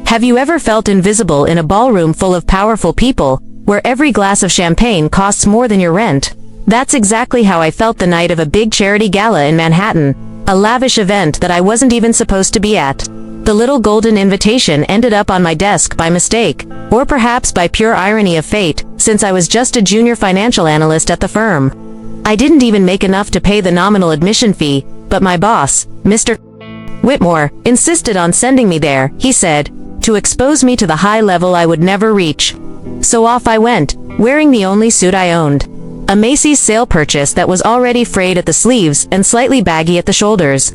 Have you ever felt invisible in a ballroom full of powerful people, where every glass of champagne costs more than your rent? That's exactly how I felt the night of a big charity gala in Manhattan, a lavish event that I wasn't even supposed to be at. The little golden invitation ended up on my desk by mistake, or perhaps by pure irony of fate, since I was just a junior financial analyst at the firm. I didn't even make enough to pay the nominal admission fee, but my boss, Mr. Whitmore, insisted on sending me there, he said, to expose me to the high level I would never reach. So off I went, wearing the only suit I owned. A Macy's sale purchase that was already frayed at the sleeves and slightly baggy at the shoulders.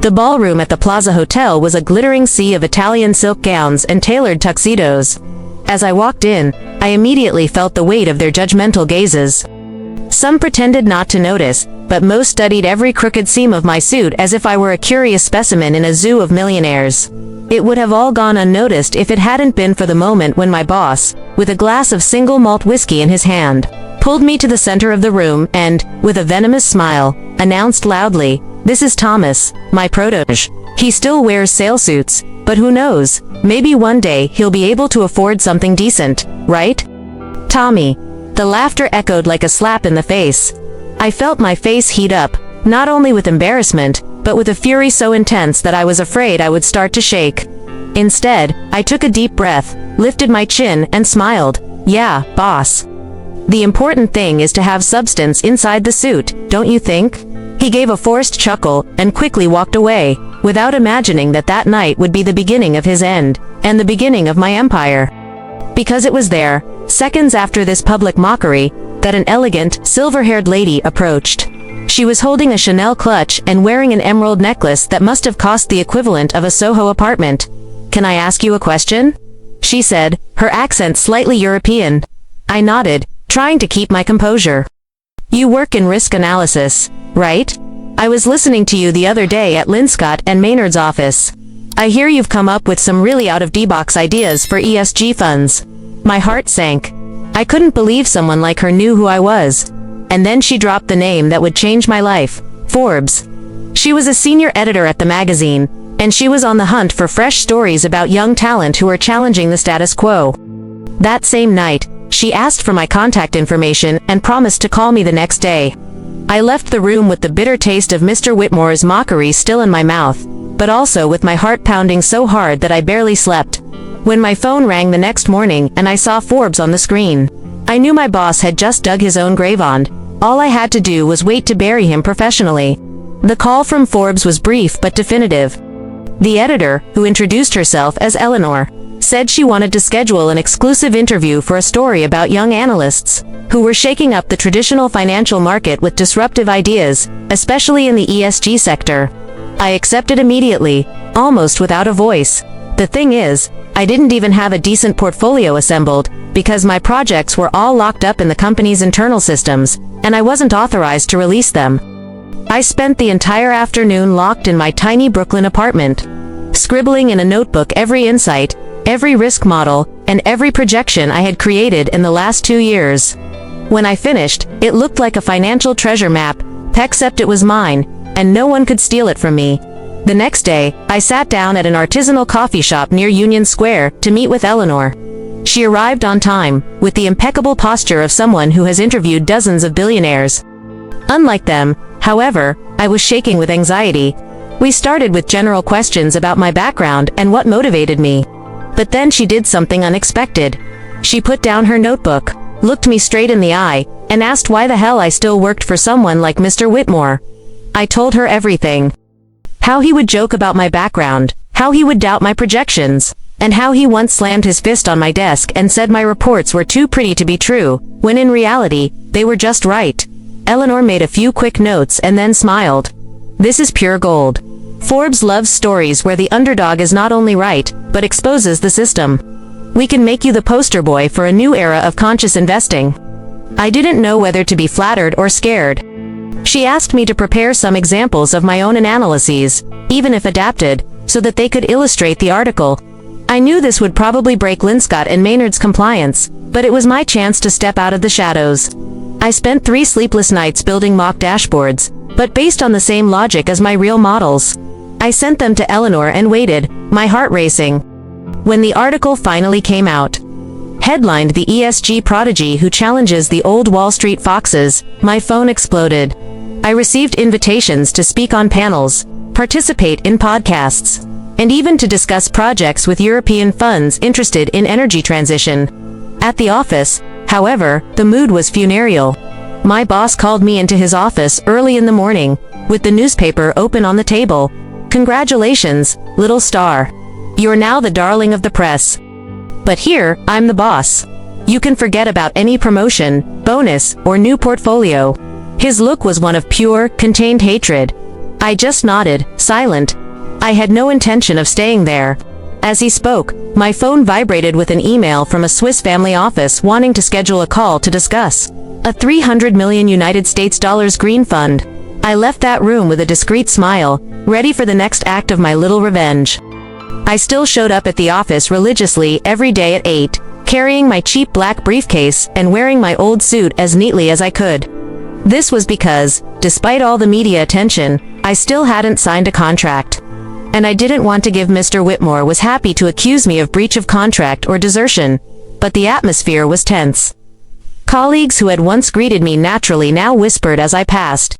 The ballroom at the Plaza Hotel was a glittering sea of Italian silk gowns and tailored tuxedos. As I walked in, I immediately felt the weight of their judgmental gazes. Some pretended not to notice, but most studied every crooked seam of my suit as if I were a curious specimen in a zoo of millionaires. It would have all gone unnoticed if it hadn't been for the moment when my boss, with a glass of single malt whiskey in his hand, pulled me to the center of the room and, with a venomous smile, announced loudly, "This is Thomas, my protege. He still wears sale suits, but who knows, maybe one day he'll be able to afford something decent, right? Tommy." The laughter echoed like a slap in the face. I felt my face heat up, not only with embarrassment, but with a fury so intense that I was afraid I would start to shake. Instead, I took a deep breath, lifted my chin, and smiled. "Yeah, boss. The important thing is to have substance inside the suit, don't you think?" He gave a forced chuckle, and quickly walked away, without imagining that that night would be the beginning of his end, and the beginning of my empire. Because it was there, seconds after this public mockery, that an elegant, silver-haired lady approached. She was holding a Chanel clutch and wearing an emerald necklace that must have cost the equivalent of a Soho apartment. "Can I ask you a question?" she said, her accent slightly European. I nodded, trying to keep my composure. "You work in risk analysis, right? I was listening to you the other day at Linscott and Maynard's office. I hear you've come up with some really out-of-the-box ideas for ESG funds." My heart sank. I couldn't believe someone like her knew who I was. And then she dropped the name that would change my life, Forbes. She was a senior editor at the magazine, and she was on the hunt for fresh stories about young talent who were challenging the status quo. That same night, she asked for my contact information and promised to call me the next day. I left the room with the bitter taste of Mr. Whitmore's mockery still in my mouth, but also with my heart pounding so hard that I barely slept. When my phone rang the next morning and I saw Forbes on the screen, I knew my boss had just dug his own grave on. All I had to do was wait to bury him professionally. The call from Forbes was brief but definitive. The editor, who introduced herself as Eleanor, said she wanted to schedule an exclusive interview for a story about young analysts who were shaking up the traditional financial market with disruptive ideas, especially in the ESG sector. I accepted immediately, almost without a voice. The thing is, I didn't even have a decent portfolio assembled, because my projects were all locked up in the company's internal systems, and I wasn't authorized to release them. I spent the entire afternoon locked in my tiny Brooklyn apartment, scribbling in a notebook every insight, every risk model, and every projection I had created in the last 2 years. When I finished, it looked like a financial treasure map, except it was mine, and no one could steal it from me. The next day, I sat down at an artisanal coffee shop near Union Square to meet with Eleanor. She arrived on time, with the impeccable posture of someone who has interviewed dozens of billionaires. Unlike them, however, I was shaking with anxiety. We started with general questions about my background and what motivated me. But then she did something unexpected. She put down her notebook, looked me straight in the eye, and asked why the hell I still worked for someone like Mr. Whitmore. I told her everything. How he would joke about my background, how he would doubt my projections, and how he once slammed his fist on my desk and said my reports were too pretty to be true, when in reality, they were just right. Eleanor made a few quick notes and then smiled. This is pure gold. Forbes loves stories where the underdog is not only right, but exposes the system. We can make you the poster boy for a new era of conscious investing. I didn't know whether to be flattered or scared. She asked me to prepare some examples of my own analyses, even if adapted, so that they could illustrate the article. I knew this would probably break Linscott and Maynard's compliance, but it was my chance to step out of the shadows. I spent 3 sleepless nights building mock dashboards, but based on the same logic as my real models. I sent them to Eleanor and waited, my heart racing. When the article finally came out, headlined "The ESG Prodigy Who Challenges the Old Wall Street Foxes," my phone exploded. I received invitations to speak on panels, participate in podcasts, and even to discuss projects with European funds interested in energy transition. At the office, however, the mood was funereal. My boss called me into his office early in the morning, with the newspaper open on the table. "Congratulations, little star. You're now the darling of the press. But here, I'm the boss. You can forget about any promotion, bonus, or new portfolio." His look was one of pure, contained hatred. I just nodded, silent. I had no intention of staying there. As he spoke, my phone vibrated with an email from a Swiss family office wanting to schedule a call to discuss a 300 million United States dollars green fund. I left that room with a discreet smile, ready for the next act of my little revenge. I still showed up at the office religiously every day at 8, carrying my cheap black briefcase and wearing my old suit as neatly as I could. This was because, despite all the media attention, I still hadn't signed a contract. And I didn't want to give Mr. Whitmore was happy to accuse me of breach of contract or desertion, but the atmosphere was tense. Colleagues who had once greeted me naturally now whispered as I passed.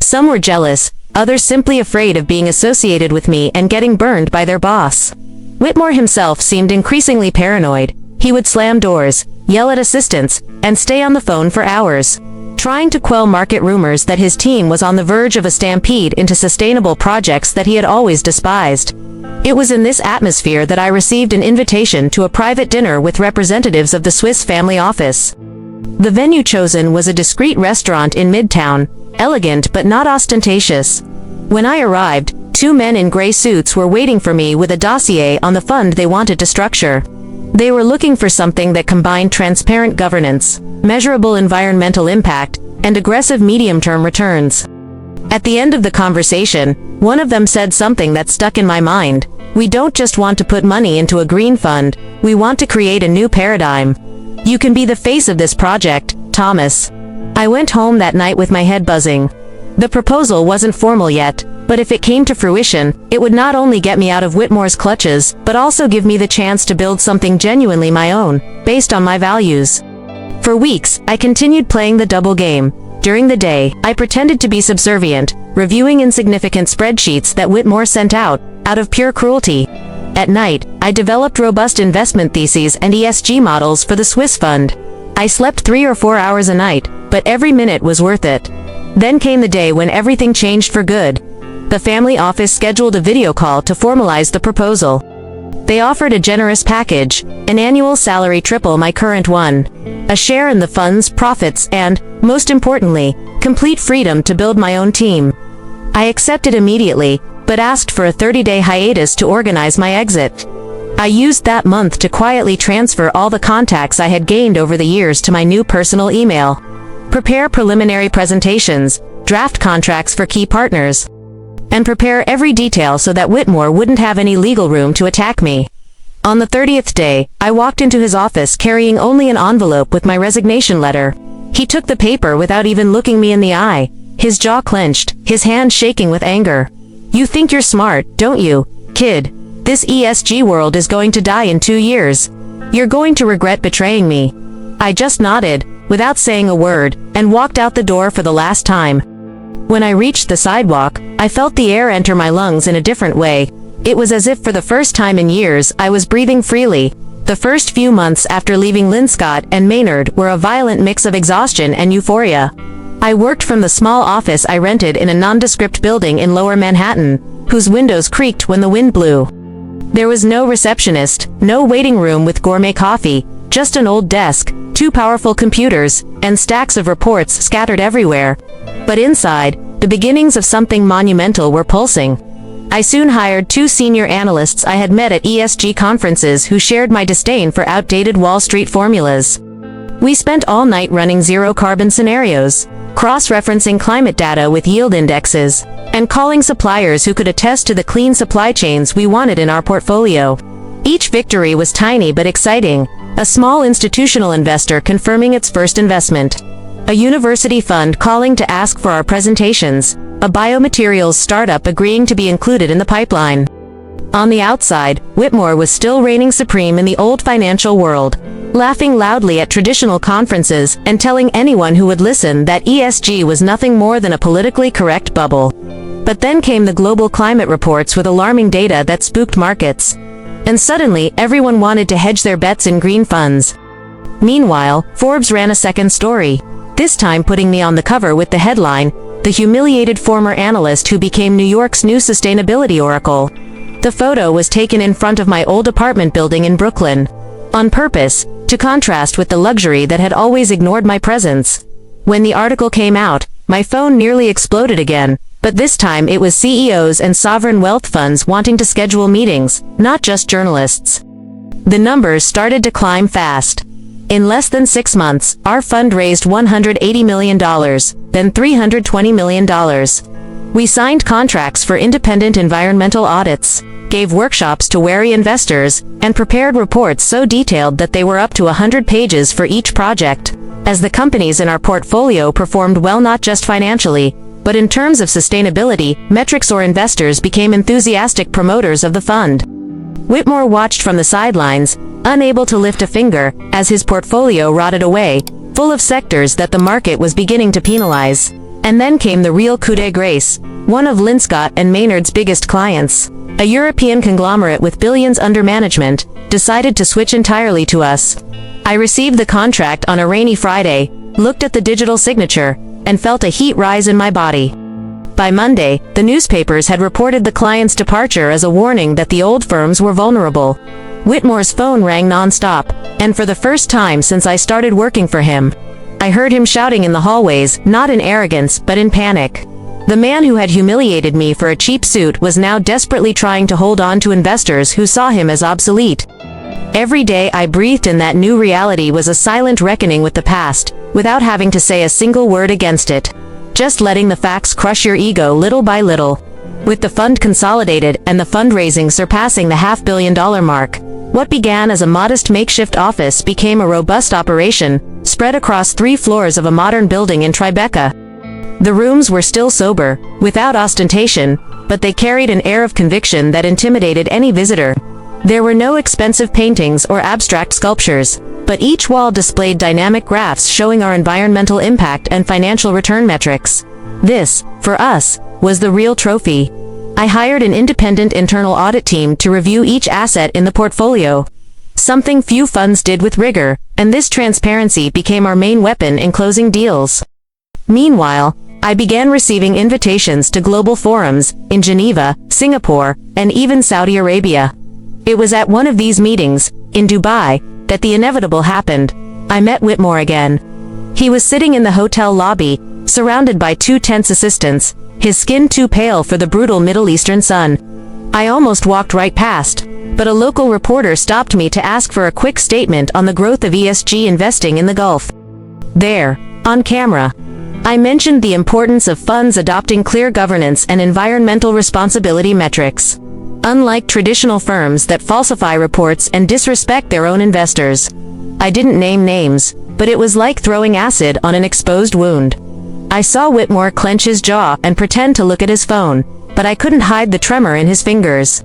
Some were jealous, others simply afraid of being associated with me and getting burned by their boss. Whitmore himself seemed increasingly paranoid. He would slam doors, yell at assistants, and stay on the phone for hours, trying to quell market rumors that his team was on the verge of a stampede into sustainable projects that he had always despised. It was in this atmosphere that I received an invitation to a private dinner with representatives of the Swiss family office. The venue chosen was a discreet restaurant in Midtown, elegant but not ostentatious. When I arrived, two men in gray suits were waiting for me with a dossier on the fund they wanted to structure. They were looking for something that combined transparent governance, measurable environmental impact, and aggressive medium-term returns. At the end of the conversation, one of them said something that stuck in my mind. "We don't just want to put money into a green fund, we want to create a new paradigm. You can be the face of this project, Thomas." I went home that night with my head buzzing. The proposal wasn't formal yet, but if it came to fruition, it would not only get me out of Whitmore's clutches, but also give me the chance to build something genuinely my own, based on my values. For weeks, I continued playing the double game. During the day, I pretended to be subservient, reviewing insignificant spreadsheets that Whitmore sent out of pure cruelty. At night, I developed robust investment theses and ESG models for the Swiss fund. I slept 3 or 4 hours a night, but every minute was worth it. Then came the day when everything changed for good. The family office scheduled a video call to formalize the proposal. They offered a generous package, an annual salary triple my current one, a share in the fund's profits and, most importantly, complete freedom to build my own team. I accepted immediately, but asked for a 30-day hiatus to organize my exit. I used that month to quietly transfer all the contacts I had gained over the years to my new personal email, prepare preliminary presentations, draft contracts for key partners, and prepare every detail so that Whitmore wouldn't have any legal room to attack me. On the 30th day, I walked into his office carrying only an envelope with my resignation letter. He took the paper without even looking me in the eye, his jaw clenched, his hand shaking with anger. "You think you're smart, don't you, kid? This ESG world is going to die in 2 years. You're going to regret betraying me." I just nodded, without saying a word, and walked out the door for the last time. When I reached the sidewalk, I felt the air enter my lungs in a different way. It was as if for the first time in years I was breathing freely. The first few months after leaving Linscott and Maynard were a violent mix of exhaustion and euphoria. I worked from the small office I rented in a nondescript building in Lower Manhattan, whose windows creaked when the wind blew. There was no receptionist, no waiting room with gourmet coffee, just an old desk, 2 powerful computers, and stacks of reports scattered everywhere. But inside, the beginnings of something monumental were pulsing. I soon hired 2 senior analysts I had met at ESG conferences who shared my disdain for outdated Wall Street formulas. We spent all night running zero-carbon scenarios, cross-referencing climate data with yield indexes, and calling suppliers who could attest to the clean supply chains we wanted in our portfolio. Each victory was tiny but exciting: a small institutional investor confirming its first investment, a university fund calling to ask for our presentations, a biomaterials startup agreeing to be included in the pipeline. On the outside, Whitmore was still reigning supreme in the old financial world, laughing loudly at traditional conferences and telling anyone who would listen that ESG was nothing more than a politically correct bubble. But then came the global climate reports with alarming data that spooked markets. And suddenly, everyone wanted to hedge their bets in green funds. Meanwhile, Forbes ran a second story, this time putting me on the cover with the headline, "The Humiliated Former Analyst Who Became New York's New Sustainability Oracle." The photo was taken in front of my old apartment building in Brooklyn, on purpose, to contrast with the luxury that had always ignored my presence. When the article came out, my phone nearly exploded again, but this time it was CEOs and sovereign wealth funds wanting to schedule meetings, not just journalists. The numbers started to climb fast. In less than 6 months, our fund raised $180 million, then $320 million. We signed contracts for independent environmental audits, gave workshops to wary investors, and prepared reports so detailed that they were up to 100 pages for each project, as the companies in our portfolio performed well not just financially, but in terms of sustainability, metrics or investors became enthusiastic promoters of the fund. Whitmore watched from the sidelines, unable to lift a finger, as his portfolio rotted away, full of sectors that the market was beginning to penalize. And then came the real coup de grace. One of Linscott and Maynard's biggest clients, a European conglomerate with billions under management, decided to switch entirely to us. I received the contract on a rainy Friday, looked at the digital signature, and felt a heat rise in my body. By Monday, the newspapers had reported the client's departure as a warning that the old firms were vulnerable. Whitmore's phone rang non-stop, and for the first time since I started working for him, I heard him shouting in the hallways, not in arrogance, but in panic. The man who had humiliated me for a cheap suit was now desperately trying to hold on to investors who saw him as obsolete. Every day I breathed in that new reality was a silent reckoning with the past, without having to say a single word against it. Just letting the facts crush your ego little by little. With the fund consolidated and the fundraising surpassing the $500 million mark, what began as a modest makeshift office became a robust operation, spread across 3 floors of a modern building in Tribeca. The rooms were still sober, without ostentation, but they carried an air of conviction that intimidated any visitor. There were no expensive paintings or abstract sculptures, but each wall displayed dynamic graphs showing our environmental impact and financial return metrics. This, for us, was the real trophy. I hired an independent internal audit team to review each asset in the portfolio, something few funds did with rigor, and this transparency became our main weapon in closing deals. Meanwhile, I began receiving invitations to global forums in Geneva, Singapore, and even Saudi Arabia. It was at one of these meetings, in Dubai, that the inevitable happened. I met Whitmore again. He was sitting in the hotel lobby, surrounded by 2 tense assistants, his skin too pale for the brutal Middle Eastern sun. I almost walked right past, but a local reporter stopped me to ask for a quick statement on the growth of ESG investing in the Gulf. There, on camera, I mentioned the importance of funds adopting clear governance and environmental responsibility metrics. Unlike traditional firms that falsify reports and disrespect their own investors. I didn't name names, but it was like throwing acid on an exposed wound. I saw Whitmore clench his jaw and pretend to look at his phone, but I couldn't hide the tremor in his fingers.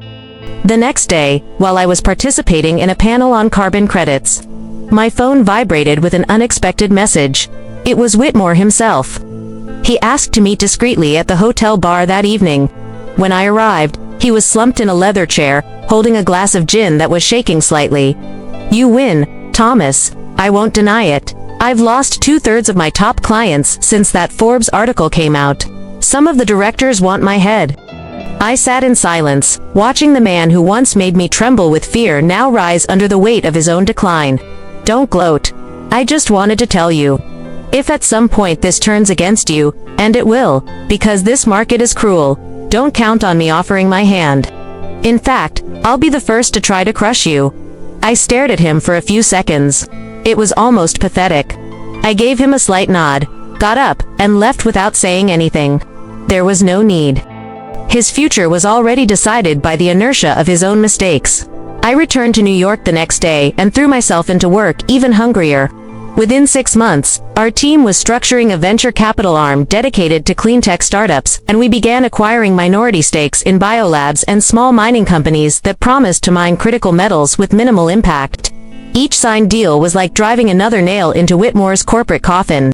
The next day, while I was participating in a panel on carbon credits, my phone vibrated with an unexpected message. It was Whitmore himself. He asked to meet discreetly at the hotel bar that evening. When I arrived, he was slumped in a leather chair, holding a glass of gin that was shaking slightly. "You win, Thomas. I won't deny it. I've lost 2/3 of my top clients since that Forbes article came out. Some of the directors want my head." I sat in silence, watching the man who once made me tremble with fear now rise under the weight of his own decline. "Don't gloat. I just wanted to tell you. If at some point this turns against you, and it will, because this market is cruel, don't count on me offering my hand. In fact, I'll be the first to try to crush you." I stared at him for a few seconds. It was almost pathetic. I gave him a slight nod, got up, and left without saying anything. There was no need. His future was already decided by the inertia of his own mistakes. I returned to New York the next day and threw myself into work even hungrier. Within 6 months, our team was structuring a venture capital arm dedicated to clean tech startups, and we began acquiring minority stakes in biolabs and small mining companies that promised to mine critical metals with minimal impact. Each signed deal was like driving another nail into Whitmore's corporate coffin.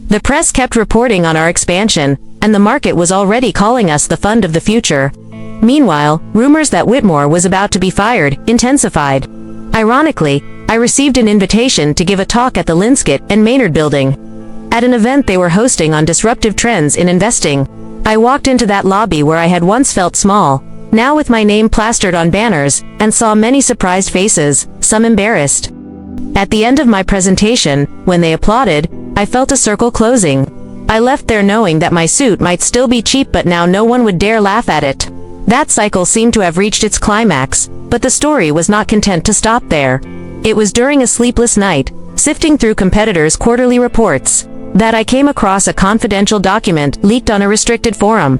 The press kept reporting on our expansion, and the market was already calling us the fund of the future. Meanwhile, rumors that Whitmore was about to be fired intensified. Ironically, I received an invitation to give a talk at the Linscott and Maynard building. At an event they were hosting on disruptive trends in investing. I walked into that lobby where I had once felt small, now with my name plastered on banners, and saw many surprised faces, some embarrassed. At the end of my presentation, when they applauded, I felt a circle closing. I left there knowing that my suit might still be cheap, but now no one would dare laugh at it. That cycle seemed to have reached its climax, but the story was not content to stop there. It was during a sleepless night, sifting through competitors' quarterly reports, that I came across a confidential document leaked on a restricted forum.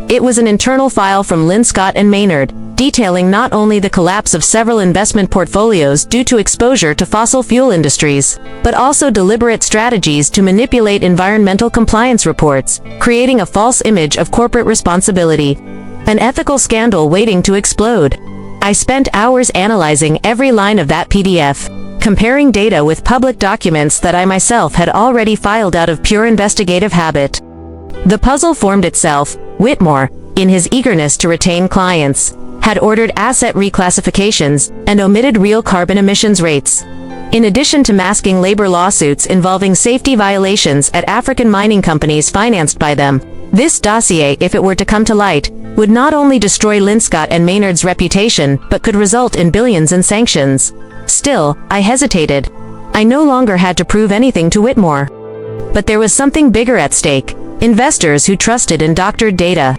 It was an internal file from Linscott and Maynard, detailing not only the collapse of several investment portfolios due to exposure to fossil fuel industries, but also deliberate strategies to manipulate environmental compliance reports, creating a false image of corporate responsibility. An ethical scandal waiting to explode. I spent hours analyzing every line of that PDF, comparing data with public documents that I myself had already filed out of pure investigative habit. The puzzle formed itself. Whitmore, in his eagerness to retain clients, had ordered asset reclassifications and omitted real carbon emissions rates. In addition to masking labor lawsuits involving safety violations at African mining companies financed by them, this dossier, if it were to come to light, would not only destroy Linscott and Maynard's reputation, but could result in billions in sanctions. Still, I hesitated. I no longer had to prove anything to Whitmore. But there was something bigger at stake. Investors who trusted in doctored data.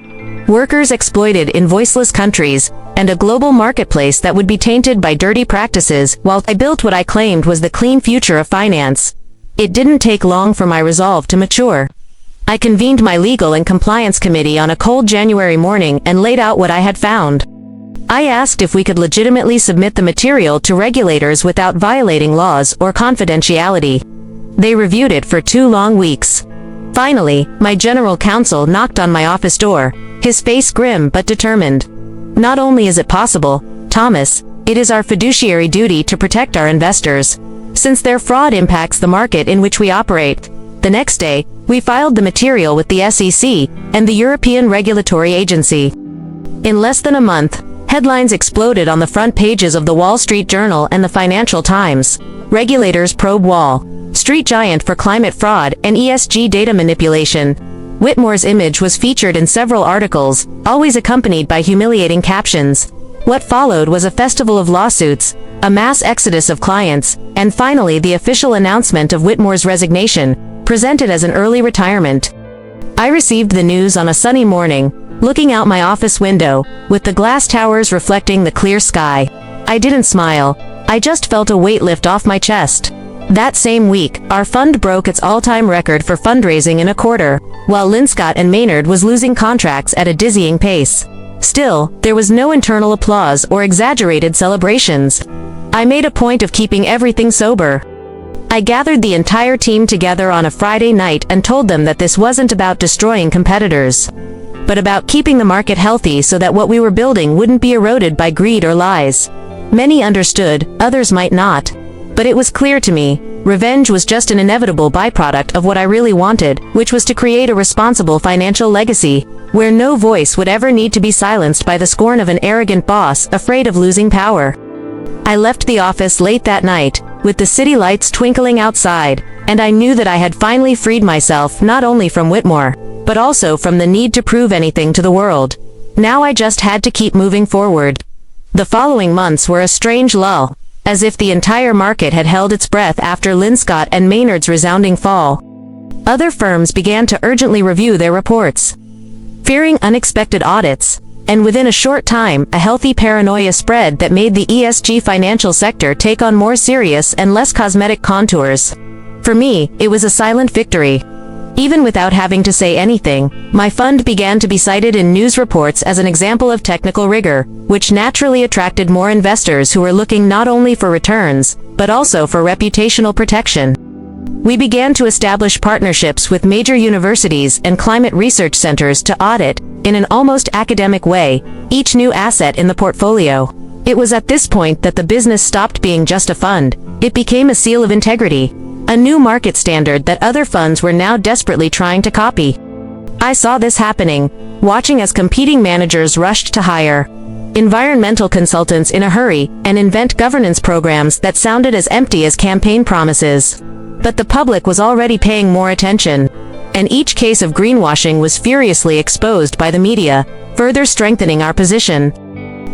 Workers exploited in voiceless countries, and a global marketplace that would be tainted by dirty practices while I built what I claimed was the clean future of finance. It didn't take long for my resolve to mature. I convened my legal and compliance committee on a cold January morning and laid out what I had found. I asked if we could legitimately submit the material to regulators without violating laws or confidentiality. They reviewed it for 2 long weeks. Finally, my general counsel knocked on my office door, his face grim but determined. Not only is it possible, Thomas, it is our fiduciary duty to protect our investors, since their fraud impacts the market in which we operate. The next day, we filed the material with the SEC and the European Regulatory Agency. In less than a month, headlines exploded on the front pages of the Wall Street Journal and the Financial Times. Regulators probe Wall Street giant for climate fraud and ESG data manipulation. Whitmore's image was featured in several articles, always accompanied by humiliating captions. What followed was a festival of lawsuits, a mass exodus of clients, and finally the official announcement of Whitmore's resignation, presented as an early retirement. I received the news on a sunny morning, looking out my office window, with the glass towers reflecting the clear sky. I didn't smile. I just felt a weight lift off my chest. That same week, our fund broke its all-time record for fundraising in a quarter, while Linscott and Maynard was losing contracts at a dizzying pace. Still, there was no internal applause or exaggerated celebrations. I made a point of keeping everything sober. I gathered the entire team together on a Friday night and told them that this wasn't about destroying competitors, but about keeping the market healthy so that what we were building wouldn't be eroded by greed or lies. Many understood, others might not. But it was clear to me, revenge was just an inevitable byproduct of what I really wanted, which was to create a responsible financial legacy, where no voice would ever need to be silenced by the scorn of an arrogant boss afraid of losing power. I left the office late that night, with the city lights twinkling outside, and I knew that I had finally freed myself not only from Whitmore, but also from the need to prove anything to the world. Now I just had to keep moving forward. The following months were a strange lull, as if the entire market had held its breath after Linscott and Maynard's resounding fall. Other firms began to urgently review their reports, fearing unexpected audits, and within a short time, a healthy paranoia spread that made the ESG financial sector take on more serious and less cosmetic contours. For me, it was a silent victory. Even without having to say anything, my fund began to be cited in news reports as an example of technical rigor, which naturally attracted more investors who were looking not only for returns, but also for reputational protection. We began to establish partnerships with major universities and climate research centers to audit, in an almost academic way, each new asset in the portfolio. It was at this point that the business stopped being just a fund. It became a seal of integrity, a new market standard that other funds were now desperately trying to copy. I saw this happening, watching as competing managers rushed to hire environmental consultants in a hurry and invent governance programs that sounded as empty as campaign promises. But the public was already paying more attention, and each case of greenwashing was furiously exposed by the media, further strengthening our position.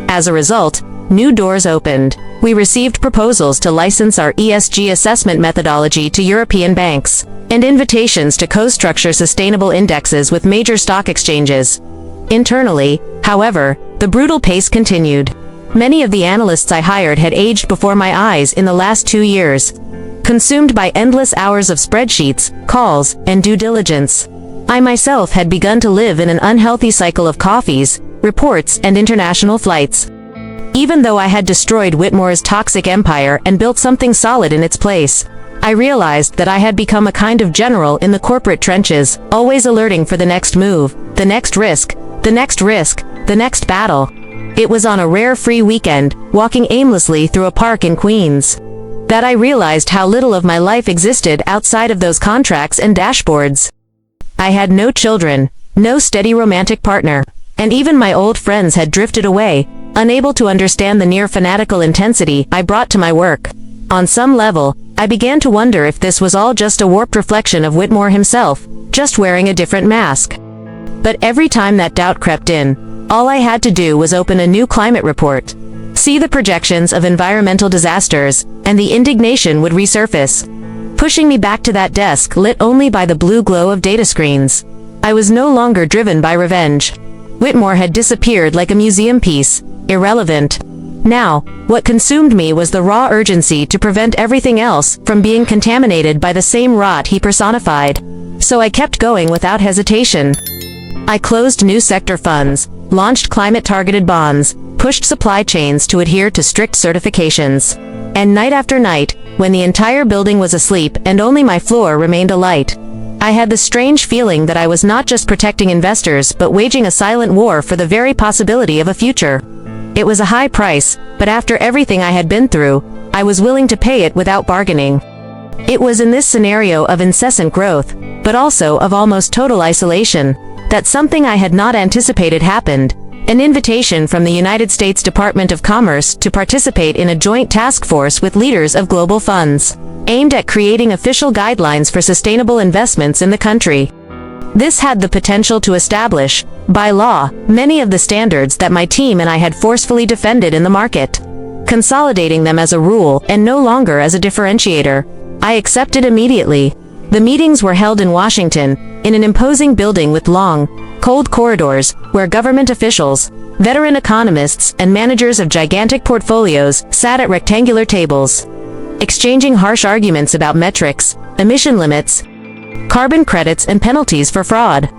As a result, new doors opened. We received proposals to license our ESG assessment methodology to European banks, and invitations to co-structure sustainable indexes with major stock exchanges. Internally, however, the brutal pace continued. Many of the analysts I hired had aged before my eyes in the last 2 years, consumed by endless hours of spreadsheets, calls, and due diligence. I myself had begun to live in an unhealthy cycle of coffees, reports, and international flights. Even though I had destroyed Whitmore's toxic empire and built something solid in its place, I realized that I had become a kind of general in the corporate trenches, always alerting for the next move, the next risk, the next risk, the next battle. It was on a rare free weekend, walking aimlessly through a park in Queens, that I realized how little of my life existed outside of those contracts and dashboards. I had no children, no steady romantic partner, and even my old friends had drifted away, unable to understand the near fanatical intensity I brought to my work. On some level, I began to wonder if this was all just a warped reflection of Whitmore himself, just wearing a different mask. But every time that doubt crept in, all I had to do was open a new climate report, see the projections of environmental disasters, and the indignation would resurface, pushing me back to that desk lit only by the blue glow of data screens. I was no longer driven by revenge. Whitmore had disappeared like a museum piece, irrelevant. Now, what consumed me was the raw urgency to prevent everything else from being contaminated by the same rot he personified. So I kept going without hesitation. I closed new sector funds, launched climate-targeted bonds, pushed supply chains to adhere to strict certifications. And night after night, when the entire building was asleep and only my floor remained alight, I had the strange feeling that I was not just protecting investors but waging a silent war for the very possibility of a future. It was a high price, but after everything I had been through, I was willing to pay it without bargaining. It was in this scenario of incessant growth, but also of almost total isolation, that something I had not anticipated happened: an invitation from the United States Department of Commerce to participate in a joint task force with leaders of global funds, aimed at creating official guidelines for sustainable investments in the country. This had the potential to establish, by law, many of the standards that my team and I had forcefully defended in the market, consolidating them as a rule and no longer as a differentiator. I accepted immediately. The meetings were held in Washington, in an imposing building with long, cold corridors, where government officials, veteran economists, and managers of gigantic portfolios sat at rectangular tables, exchanging harsh arguments about metrics, emission limits, carbon credits, and penalties for fraud.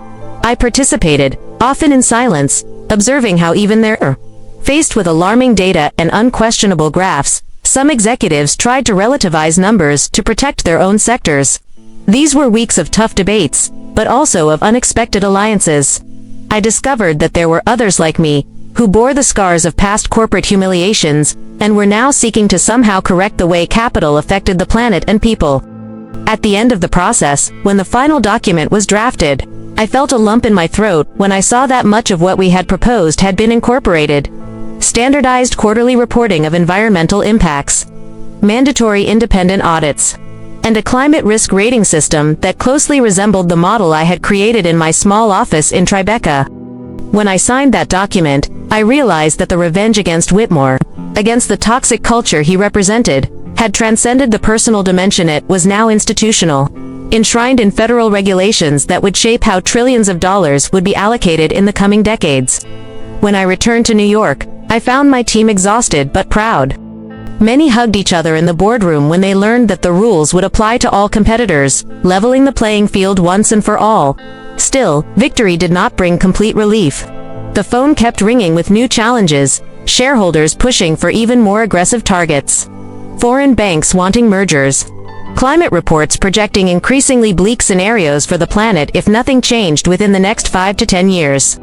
I participated, often in silence, observing how even there, faced with alarming data and unquestionable graphs, some executives tried to relativize numbers to protect their own sectors. These were weeks of tough debates, but also of unexpected alliances. I discovered that there were others like me, who bore the scars of past corporate humiliations, and were now seeking to somehow correct the way capital affected the planet and people. At the end of the process, when the final document was drafted, I felt a lump in my throat when I saw that much of what we had proposed had been incorporated. Standardized quarterly reporting of environmental impacts, mandatory independent audits, and a climate risk rating system that closely resembled the model I had created in my small office in Tribeca. When I signed that document, I realized that the revenge against Whitmore, against the toxic culture he represented, had transcended the personal dimension. It was now institutional, enshrined in federal regulations that would shape how trillions of dollars would be allocated in the coming decades. When I returned to New York, I found my team exhausted but proud. Many hugged each other in the boardroom when they learned that the rules would apply to all competitors, leveling the playing field once and for all. Still, victory did not bring complete relief. The phone kept ringing with new challenges, shareholders pushing for even more aggressive targets, foreign banks wanting mergers, climate reports projecting increasingly bleak scenarios for the planet if nothing changed within the next 5 to 10 years.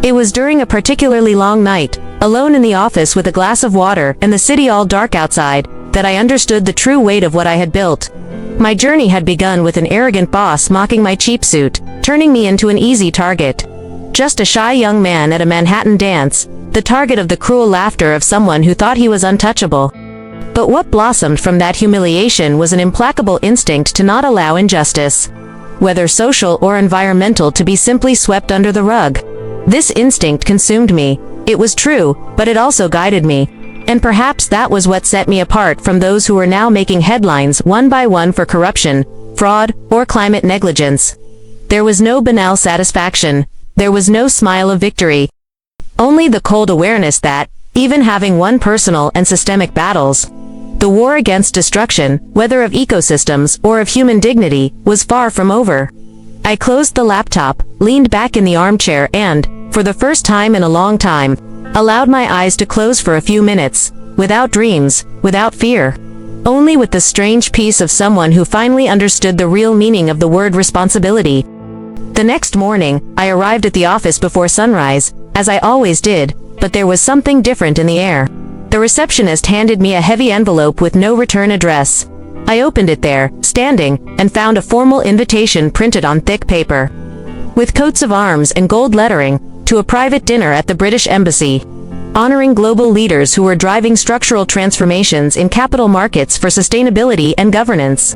It was during a particularly long night, alone in the office with a glass of water and the city all dark outside, that I understood the true weight of what I had built. My journey had begun with an arrogant boss mocking my cheap suit, turning me into an easy target. Just a shy young man at a Manhattan dance, the target of the cruel laughter of someone who thought he was untouchable. But what blossomed from that humiliation was an implacable instinct to not allow injustice, whether social or environmental, to be simply swept under the rug. This instinct consumed me. It was true, but it also guided me. And perhaps that was what set me apart from those who were now making headlines one by one for corruption, fraud, or climate negligence. There was no banal satisfaction. There was no smile of victory. Only the cold awareness that, even having won personal and systemic battles, the war against destruction, whether of ecosystems or of human dignity, was far from over. I closed the laptop, leaned back in the armchair and, for the first time in a long time, allowed my eyes to close for a few minutes, without dreams, without fear. Only with the strange peace of someone who finally understood the real meaning of the word responsibility. The next morning, I arrived at the office before sunrise, as I always did, but there was something different in the air. The receptionist handed me a heavy envelope with no return address. I opened it there, standing, and found a formal invitation printed on thick paper, with coats of arms and gold lettering, to a private dinner at the British Embassy, honoring global leaders who were driving structural transformations in capital markets for sustainability and governance.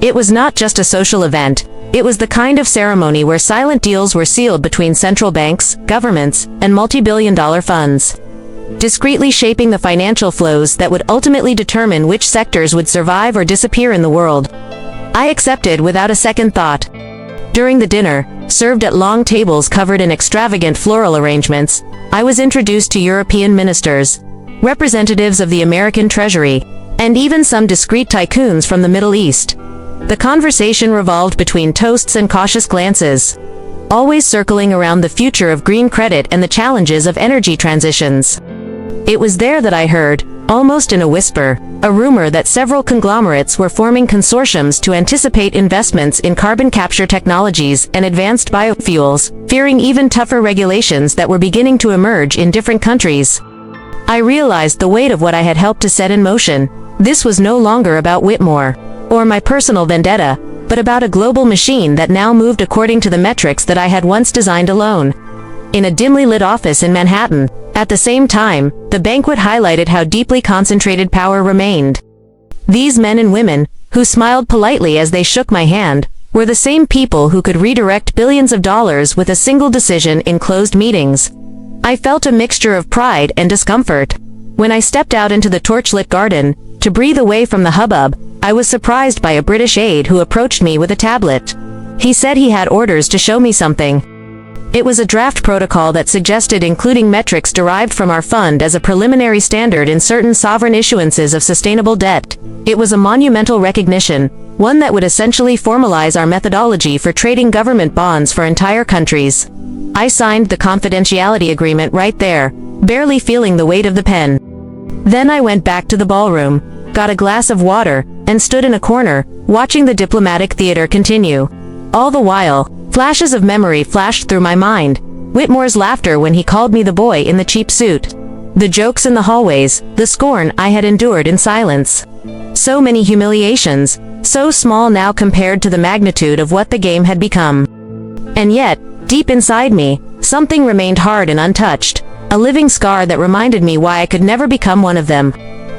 It was not just a social event. It was the kind of ceremony where silent deals were sealed between central banks, governments, and multi-billion-dollar funds, discreetly shaping the financial flows that would ultimately determine which sectors would survive or disappear in the world. I accepted without a second thought. During the dinner, served at long tables covered in extravagant floral arrangements, I was introduced to European ministers, representatives of the American Treasury, and even some discreet tycoons from the Middle East. The conversation revolved between toasts and cautious glances, always circling around the future of green credit and the challenges of energy transitions. It was there that I heard, almost in a whisper, a rumor that several conglomerates were forming consortiums to anticipate investments in carbon capture technologies and advanced biofuels, fearing even tougher regulations that were beginning to emerge in different countries. I realized the weight of what I had helped to set in motion. This was no longer about Whitmore, or my personal vendetta, but about a global machine that now moved according to the metrics that I had once designed alone. In a dimly lit office in Manhattan, at the same time, the banquet highlighted how deeply concentrated power remained. These men and women, who smiled politely as they shook my hand, were the same people who could redirect billions of dollars with a single decision in closed meetings. I felt a mixture of pride and discomfort. When I stepped out into the torchlit garden, to breathe away from the hubbub, I was surprised by a British aide who approached me with a tablet. He said he had orders to show me something. It was a draft protocol that suggested including metrics derived from our fund as a preliminary standard in certain sovereign issuances of sustainable debt. It was a monumental recognition, one that would essentially formalize our methodology for trading government bonds for entire countries. I signed the confidentiality agreement right there, barely feeling the weight of the pen. Then I went back to the ballroom, got a glass of water, and stood in a corner, watching the diplomatic theater continue. All the while, flashes of memory flashed through my mind. Whitmore's laughter when he called me the boy in the cheap suit. The jokes in the hallways, the scorn I had endured in silence. So many humiliations, so small now compared to the magnitude of what the game had become. And yet, deep inside me, something remained hard and untouched, a living scar that reminded me why I could never become one of them.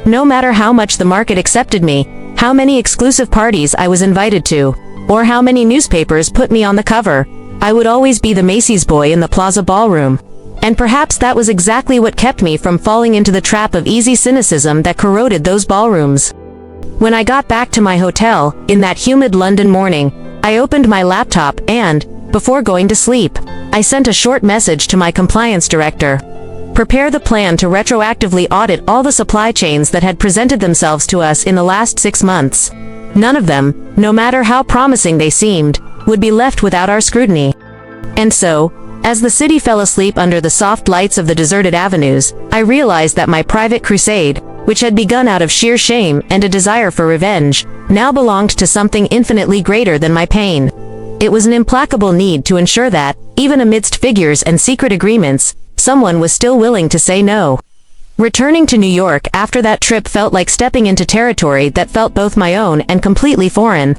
No matter how much the market accepted me, how many exclusive parties I was invited to, or how many newspapers put me on the cover, I would always be the Macy's boy in the Plaza Ballroom. And perhaps that was exactly what kept me from falling into the trap of easy cynicism that corroded those ballrooms. When I got back to my hotel, in that humid London morning, I opened my laptop and, before going to sleep, I sent a short message to my compliance director. Prepare the plan to retroactively audit all the supply chains that had presented themselves to us in the last 6 months. None of them, no matter how promising they seemed, would be left without our scrutiny. And so, as the city fell asleep under the soft lights of the deserted avenues, I realized that my private crusade, which had begun out of sheer shame and a desire for revenge, now belonged to something infinitely greater than my pain. It was an implacable need to ensure that, even amidst figures and secret agreements, someone was still willing to say no. Returning to New York after that trip felt like stepping into territory that felt both my own and completely foreign.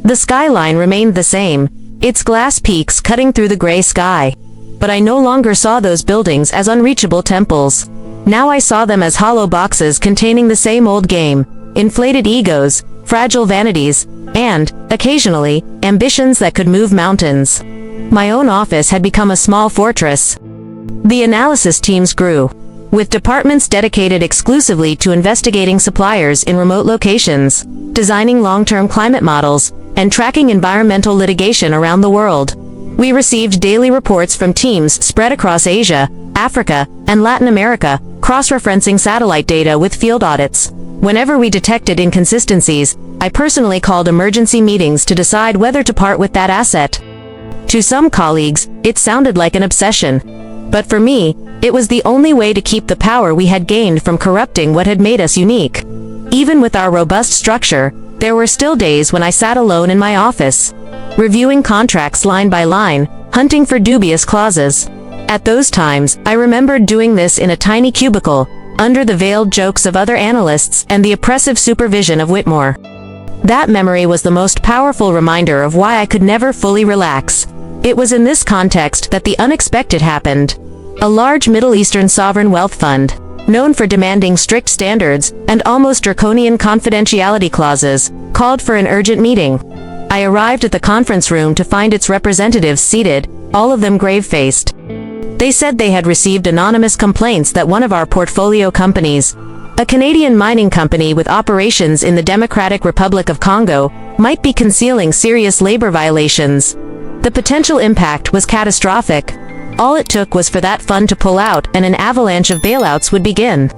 The skyline remained the same, its glass peaks cutting through the gray sky. But I no longer saw those buildings as unreachable temples. Now I saw them as hollow boxes containing the same old game, inflated egos, fragile vanities, and, occasionally, ambitions that could move mountains. My own office had become a small fortress. The analysis teams grew, with departments dedicated exclusively to investigating suppliers in remote locations, designing long-term climate models, and tracking environmental litigation around the world. We received daily reports from teams spread across Asia, Africa, and Latin America, cross-referencing satellite data with field audits. Whenever we detected inconsistencies, I personally called emergency meetings to decide whether to part with that asset. To some colleagues, it sounded like an obsession. But for me, it was the only way to keep the power we had gained from corrupting what had made us unique. Even with our robust structure, there were still days when I sat alone in my office, reviewing contracts line by line, hunting for dubious clauses. At those times, I remembered doing this in a tiny cubicle, under the veiled jokes of other analysts and the oppressive supervision of Whitmore. That memory was the most powerful reminder of why I could never fully relax. It was in this context that the unexpected happened. A large Middle Eastern sovereign wealth fund, known for demanding strict standards and almost draconian confidentiality clauses, called for an urgent meeting. I arrived at the conference room to find its representatives seated, all of them grave-faced. They said they had received anonymous complaints that one of our portfolio companies, a Canadian mining company with operations in the Democratic Republic of Congo, might be concealing serious labor violations. The potential impact was catastrophic. All it took was for that fund to pull out and an avalanche of bailouts would begin,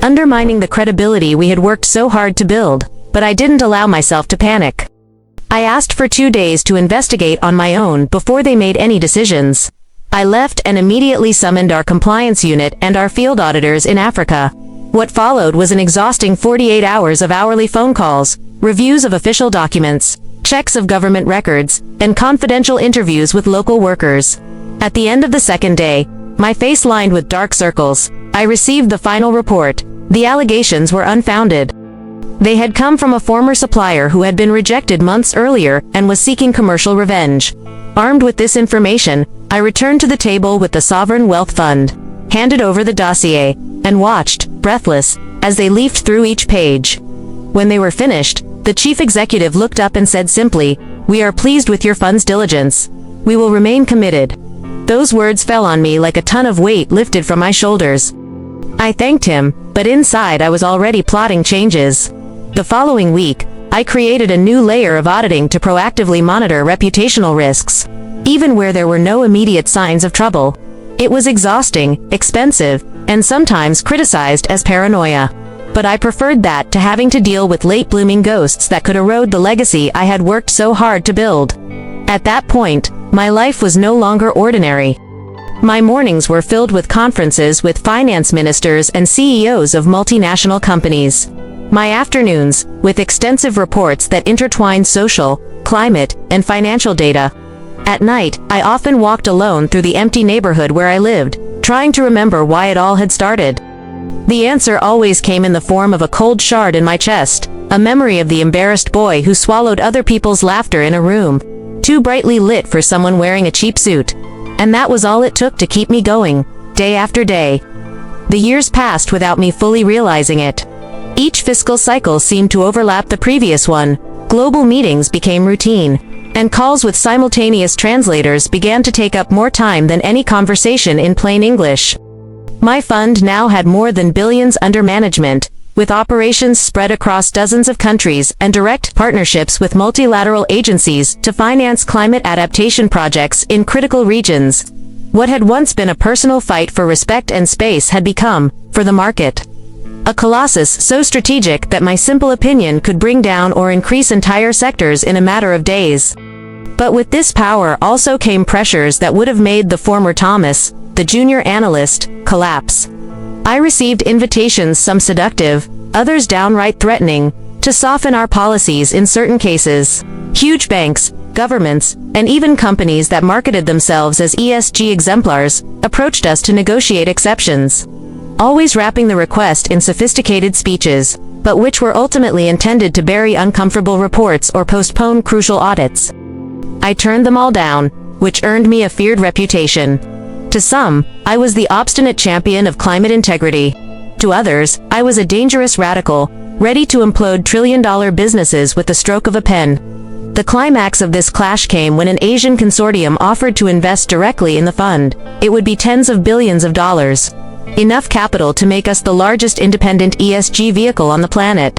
undermining the credibility we had worked so hard to build. But I didn't allow myself to panic. I asked for 2 days to investigate on my own before they made any decisions. I left and immediately summoned our compliance unit and our field auditors in Africa. What followed was an exhausting 48 hours of hourly phone calls, reviews of official documents, checks of government records, and confidential interviews with local workers. At the end of the second day, my face lined with dark circles, I received the final report. The allegations were unfounded. They had come from a former supplier who had been rejected months earlier and was seeking commercial revenge. Armed with this information, I returned to the table with the Sovereign Wealth Fund, handed over the dossier, and watched, breathless, as they leafed through each page. When they were finished, the chief executive looked up and said simply, "We are pleased with your fund's diligence. We will remain committed." Those words fell on me like a ton of weight lifted from my shoulders. I thanked him, but inside I was already plotting changes. The following week, I created a new layer of auditing to proactively monitor reputational risks, even where there were no immediate signs of trouble. It was exhausting, expensive, and sometimes criticized as paranoia. But I preferred that to having to deal with late-blooming ghosts that could erode the legacy I had worked so hard to build. At that point, my life was no longer ordinary. My mornings were filled with conferences with finance ministers and CEOs of multinational companies. My afternoons, with extensive reports that intertwined social, climate, and financial data. At night, I often walked alone through the empty neighborhood where I lived, trying to remember why it all had started. The answer always came in the form of a cold shard in my chest, a memory of the embarrassed boy who swallowed other people's laughter in a room, too brightly lit for someone wearing a cheap suit. And that was all it took to keep me going, day after day. The years passed without me fully realizing it. Each fiscal cycle seemed to overlap the previous one, global meetings became routine, and calls with simultaneous translators began to take up more time than any conversation in plain English. My fund now had more than billions under management, with operations spread across dozens of countries and direct partnerships with multilateral agencies to finance climate adaptation projects in critical regions. What had once been a personal fight for respect and space had become, for the market, a colossus so strategic that my simple opinion could bring down or increase entire sectors in a matter of days. But with this power also came pressures that would have made the former Thomas, the junior analyst, collapse. I received invitations, some seductive, others downright threatening, to soften our policies in certain cases. Huge banks, governments, and even companies that marketed themselves as ESG exemplars approached us to negotiate exceptions, always wrapping the request in sophisticated speeches, but which were ultimately intended to bury uncomfortable reports or postpone crucial audits. I turned them all down, which earned me a feared reputation. To some, I was the obstinate champion of climate integrity. To others, I was a dangerous radical, ready to implode trillion-dollar businesses with the stroke of a pen. The climax of this clash came when an Asian consortium offered to invest directly in the fund. It would be tens of billions of dollars. Enough capital to make us the largest independent ESG vehicle on the planet.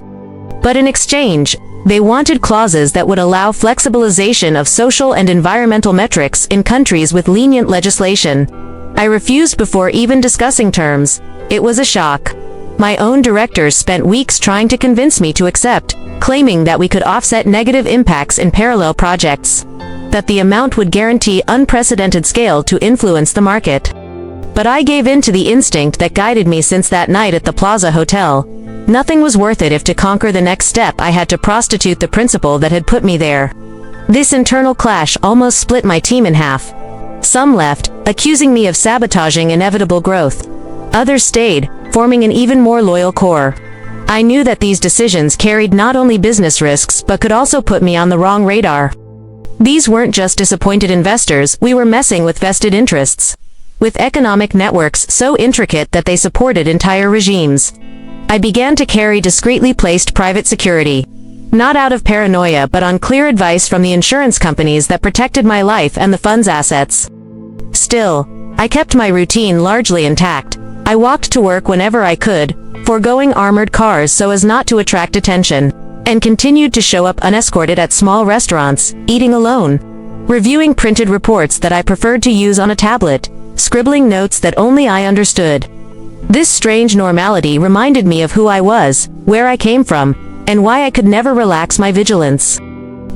But in exchange, they wanted clauses that would allow flexibilization of social and environmental metrics in countries with lenient legislation. I refused before even discussing terms. It was a shock. My own directors spent weeks trying to convince me to accept, claiming that we could offset negative impacts in parallel projects, that the amount would guarantee unprecedented scale to influence the market. But I gave in to the instinct that guided me since that night at the Plaza Hotel. Nothing was worth it if to conquer the next step I had to prostitute the principle that had put me there. This internal clash almost split my team in half. Some left, accusing me of sabotaging inevitable growth. Others stayed, forming an even more loyal core. I knew that these decisions carried not only business risks but could also put me on the wrong radar. These weren't just disappointed investors, we were messing with vested interests, with economic networks so intricate that they supported entire regimes. I began to carry discreetly placed private security, not out of paranoia but on clear advice from the insurance companies that protected my life and the fund's assets. Still, I kept my routine largely intact. I walked to work whenever I could, foregoing armored cars so as not to attract attention, and continued to show up unescorted at small restaurants, eating alone, reviewing printed reports that I preferred to use on a tablet, scribbling notes that only I understood. This strange normality reminded me of who I was, where I came from, and why I could never relax my vigilance.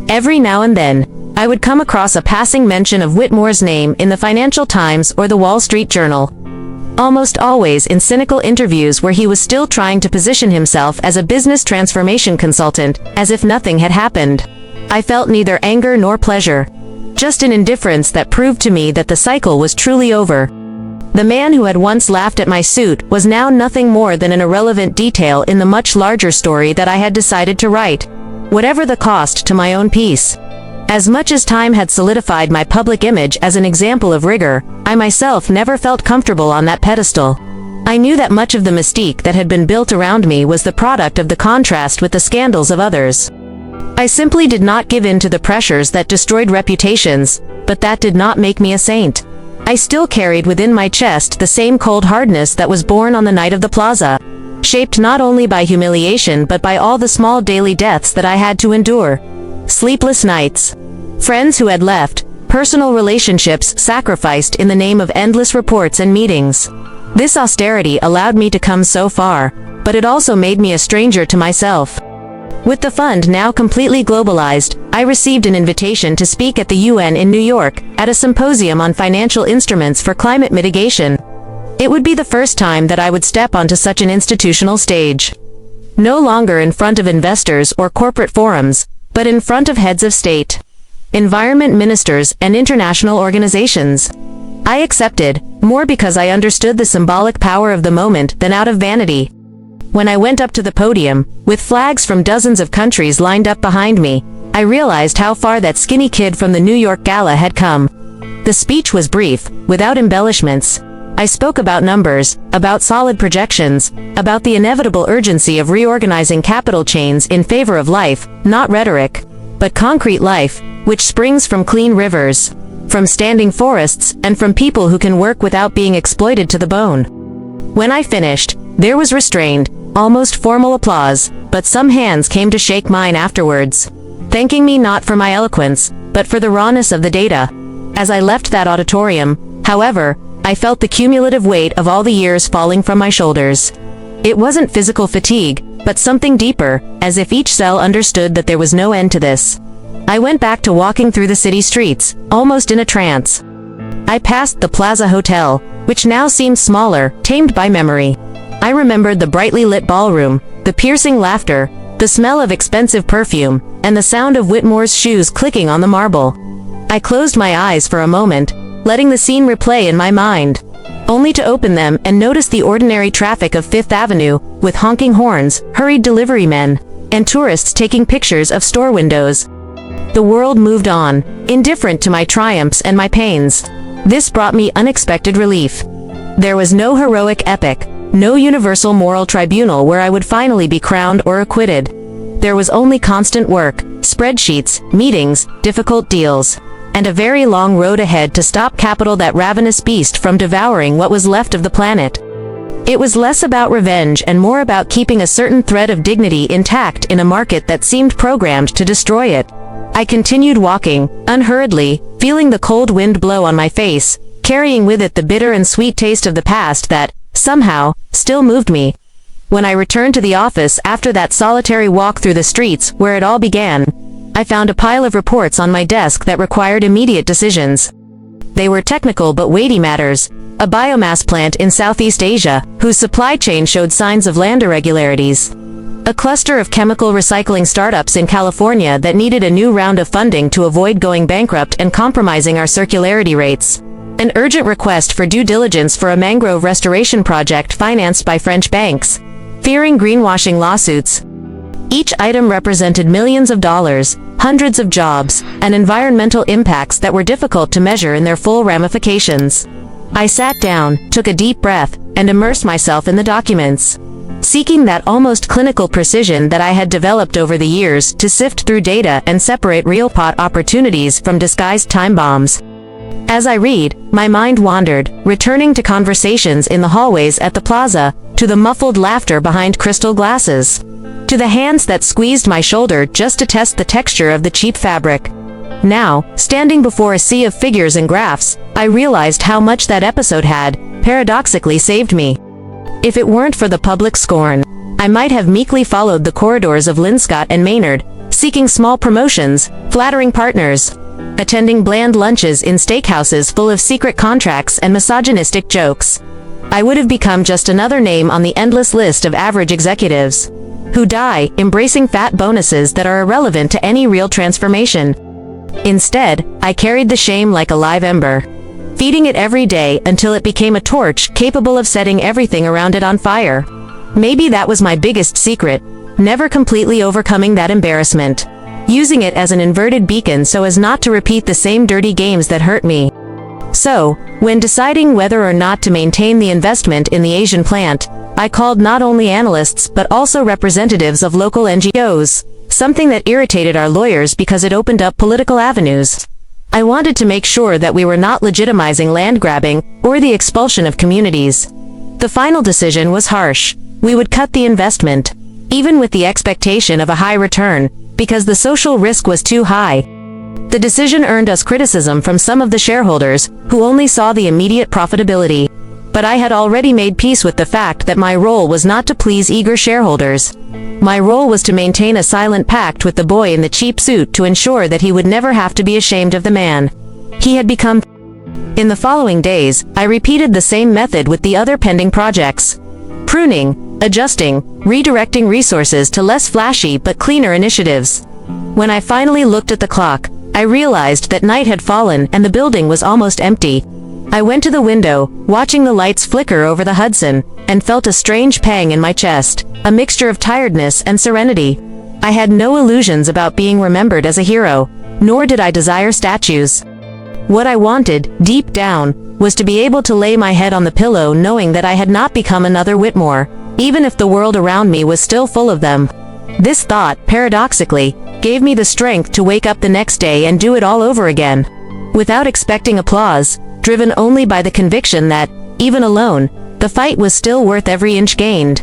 Every now and then, I would come across a passing mention of Whitmore's name in the Financial Times or the Wall Street Journal, almost always in cynical interviews where he was still trying to position himself as a business transformation consultant, as if nothing had happened. I felt neither anger nor pleasure, just an indifference that proved to me that the cycle was truly over. The man who had once laughed at my suit was now nothing more than an irrelevant detail in the much larger story that I had decided to write, whatever the cost to my own peace. As much as time had solidified my public image as an example of rigor, I myself never felt comfortable on that pedestal. I knew that much of the mystique that had been built around me was the product of the contrast with the scandals of others. I simply did not give in to the pressures that destroyed reputations, but that did not make me a saint. I still carried within my chest the same cold hardness that was born on the night of the plaza, shaped not only by humiliation but by all the small daily deaths that I had to endure. Sleepless nights, friends who had left, personal relationships sacrificed in the name of endless reports and meetings. This austerity allowed me to come so far, but it also made me a stranger to myself. With the fund now completely globalized, I received an invitation to speak at the UN in New York, at a symposium on financial instruments for climate mitigation. It would be the first time that I would step onto such an institutional stage. No longer in front of investors or corporate forums, but in front of heads of state, environment ministers, and international organizations. I accepted, more because I understood the symbolic power of the moment than out of vanity. When I went up to the podium, with flags from dozens of countries lined up behind me, I realized how far that skinny kid from the New York gala had come. The speech was brief, without embellishments. I spoke about numbers, about solid projections, about the inevitable urgency of reorganizing capital chains in favor of life, not rhetoric, but concrete life, which springs from clean rivers, from standing forests, and from people who can work without being exploited to the bone. When I finished, there was restrained, almost formal applause, but some hands came to shake mine afterwards, thanking me not for my eloquence, but for the rawness of the data. As I left that auditorium, however, I felt the cumulative weight of all the years falling from my shoulders. It wasn't physical fatigue, but something deeper, as if each cell understood that there was no end to this. I went back to walking through the city streets, almost in a trance. I passed the Plaza Hotel, which now seemed smaller, tamed by memory. I remembered the brightly lit ballroom, the piercing laughter, the smell of expensive perfume, and the sound of Whitmore's shoes clicking on the marble. I closed my eyes for a moment, letting the scene replay in my mind, only to open them and notice the ordinary traffic of Fifth Avenue, with honking horns, hurried delivery men, and tourists taking pictures of store windows. The world moved on, indifferent to my triumphs and my pains. This brought me unexpected relief. There was no heroic epic, no universal moral tribunal where I would finally be crowned or acquitted. There was only constant work, spreadsheets, meetings, difficult deals, and a very long road ahead to stop capital, that ravenous beast, from devouring what was left of the planet. It was less about revenge and more about keeping a certain thread of dignity intact in a market that seemed programmed to destroy it. I continued walking, unhurriedly, feeling the cold wind blow on my face, carrying with it the bitter and sweet taste of the past that, somehow, still moved me. When I returned to the office after that solitary walk through the streets where it all began, I found a pile of reports on my desk that required immediate decisions. They were technical but weighty matters: a biomass plant in Southeast Asia, whose supply chain showed signs of land irregularities; a cluster of chemical recycling startups in California that needed a new round of funding to avoid going bankrupt and compromising our circularity rates; an urgent request for due diligence for a mangrove restoration project financed by French banks, fearing greenwashing lawsuits. Each item represented millions of dollars, hundreds of jobs, and environmental impacts that were difficult to measure in their full ramifications. I sat down, took a deep breath, and immersed myself in the documents, seeking that almost clinical precision that I had developed over the years to sift through data and separate real pot opportunities from disguised time bombs. As I read, my mind wandered, returning to conversations in the hallways at the plaza, to the muffled laughter behind crystal glasses, to the hands that squeezed my shoulder just to test the texture of the cheap fabric. Now, standing before a sea of figures and graphs, I realized how much that episode had, paradoxically, saved me. If it weren't for the public scorn, I might have meekly followed the corridors of Linscott and Maynard, seeking small promotions, flattering partners, attending bland lunches in steakhouses full of secret contracts and misogynistic jokes. I would have become just another name on the endless list of average executives who die embracing fat bonuses that are irrelevant to any real transformation. Instead, I carried the shame like a live ember, feeding it every day until it became a torch capable of setting everything around it on fire. Maybe that was my biggest secret, never completely overcoming that embarrassment, using it as an inverted beacon so as not to repeat the same dirty games that hurt me. So, when deciding whether or not to maintain the investment in the Asian plant, I called not only analysts but also representatives of local NGOs, something that irritated our lawyers because it opened up political avenues. I wanted to make sure that we were not legitimizing land grabbing or the expulsion of communities. The final decision was harsh. We would cut the investment, even with the expectation of a high return, because the social risk was too high. The decision earned us criticism from some of the shareholders, who only saw the immediate profitability. But I had already made peace with the fact that my role was not to please eager shareholders. My role was to maintain a silent pact with the boy in the cheap suit to ensure that he would never have to be ashamed of the man he had become. In the following days, I repeated the same method with the other pending projects: pruning, adjusting, redirecting resources to less flashy but cleaner initiatives. When I finally looked at the clock, I realized that night had fallen and the building was almost empty. I went to the window, watching the lights flicker over the Hudson, and felt a strange pang in my chest, a mixture of tiredness and serenity. I had no illusions about being remembered as a hero, nor did I desire statues. What I wanted, deep down, was to be able to lay my head on the pillow knowing that I had not become another Whitmore, even if the world around me was still full of them. This thought, paradoxically, gave me the strength to wake up the next day and do it all over again, without expecting applause, driven only by the conviction that, even alone, the fight was still worth every inch gained.